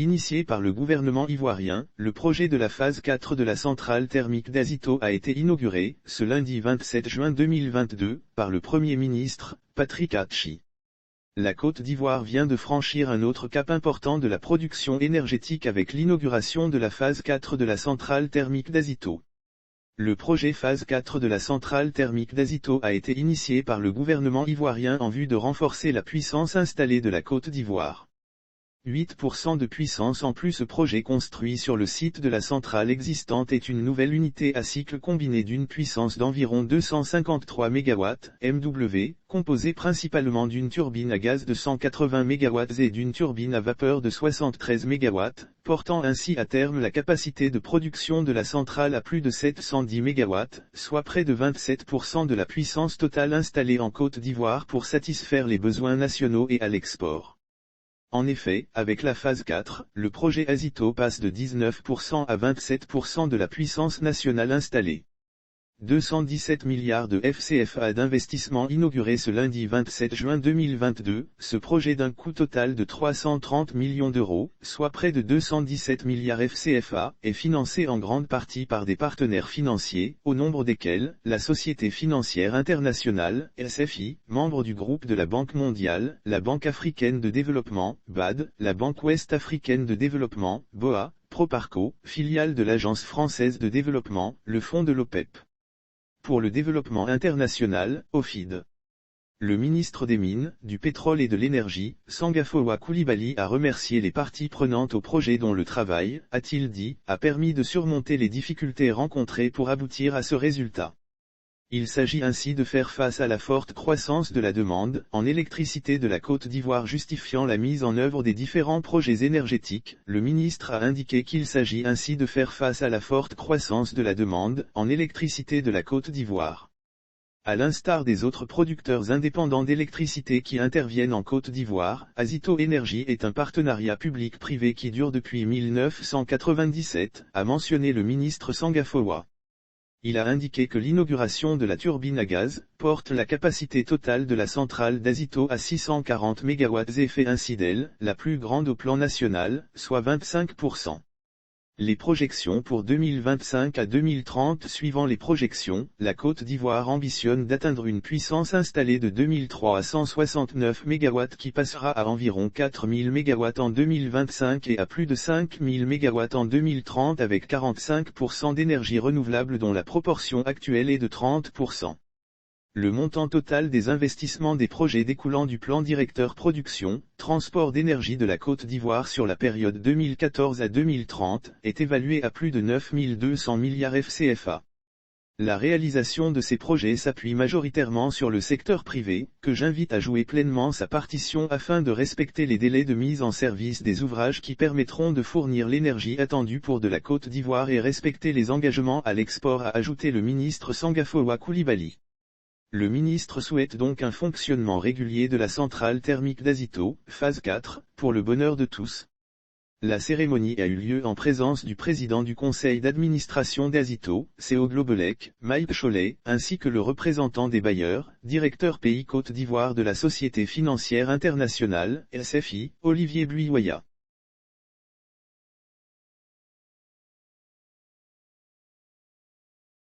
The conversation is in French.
Initié par le gouvernement ivoirien, le projet de la phase 4 de la centrale thermique d'Azito a été inauguré, ce lundi 27 juin 2022, par le Premier ministre, Patrick Atchi. La Côte d'Ivoire vient de franchir un autre cap important de la production énergétique avec l'inauguration de la phase 4 de la centrale thermique d'Azito. Le projet phase 4 de la centrale thermique d'Azito a été initié par le gouvernement ivoirien en vue de renforcer la puissance installée de la Côte d'Ivoire. 8% de puissance en plus. Ce projet construit sur le site de la centrale existante est une nouvelle unité à cycle combiné d'une puissance d'environ 253 MW, MW, composée principalement d'une turbine à gaz de 180 MW et d'une turbine à vapeur de 73 MW, portant ainsi à terme la capacité de production de la centrale à plus de 710 MW, soit près de 27% de la puissance totale installée en Côte d'Ivoire pour satisfaire les besoins nationaux et à l'export. En effet, avec la phase 4, le projet Azito passe de 19% à 27% de la puissance nationale installée. 217 milliards de FCFA d'investissement inauguré ce lundi 27 juin 2022, ce projet d'un coût total de 330 millions d'euros, soit près de 217 milliards FCFA, est financé en grande partie par des partenaires financiers, au nombre desquels, la Société financière internationale, SFI, membre du groupe de la Banque mondiale, la Banque africaine de développement, BAD, la Banque ouest africaine de développement, BOA, Proparco, filiale de l'Agence française de développement, le fonds de l'OPEP. Pour le développement international, OFID. Le ministre des Mines, du Pétrole et de l'Énergie, Sangafowa Coulibaly a remercié les parties prenantes au projet dont le travail, a-t-il dit, a permis de surmonter les difficultés rencontrées pour aboutir à ce résultat. Il s'agit ainsi de faire face à la forte croissance de la demande en électricité de la Côte d'Ivoire justifiant la mise en œuvre des différents projets énergétiques. Le ministre a indiqué qu'il s'agit ainsi de faire face à la forte croissance de la demande en électricité de la Côte d'Ivoire. À l'instar des autres producteurs indépendants d'électricité qui interviennent en Côte d'Ivoire, Azito Energy est un partenariat public-privé qui dure depuis 1997, a mentionné le ministre Sangafowa. Il a indiqué que l'inauguration de la turbine à gaz porte la capacité totale de la centrale d'Azito à 640 MW et fait ainsi d'elle la plus grande au plan national, soit 25%. Les projections pour 2025 à 2030. Suivant les projections, la Côte d'Ivoire ambitionne d'atteindre une puissance installée de 2003 à 169 MW qui passera à environ 4000 MW en 2025 et à plus de 5000 MW en 2030 avec 45% d'énergie renouvelable dont la proportion actuelle est de 30%. Le montant total des investissements des projets découlant du plan directeur production, transport d'énergie de la Côte d'Ivoire sur la période 2014 à 2030, est évalué à plus de 9200 milliards FCFA. La réalisation de ces projets s'appuie majoritairement sur le secteur privé, que j'invite à jouer pleinement sa partition afin de respecter les délais de mise en service des ouvrages qui permettront de fournir l'énergie attendue pour de la Côte d'Ivoire et respecter les engagements à l'export, a ajouté le ministre Sangafowa Coulibaly. Le ministre souhaite donc un fonctionnement régulier de la centrale thermique d'Azito, phase 4, pour le bonheur de tous. La cérémonie a eu lieu en présence du président du conseil d'administration d'Azito, Seo Globelec, Mike Cholet, ainsi que le représentant des bailleurs, directeur pays Côte d'Ivoire de la Société financière internationale, SFI, Olivier Bluyoya.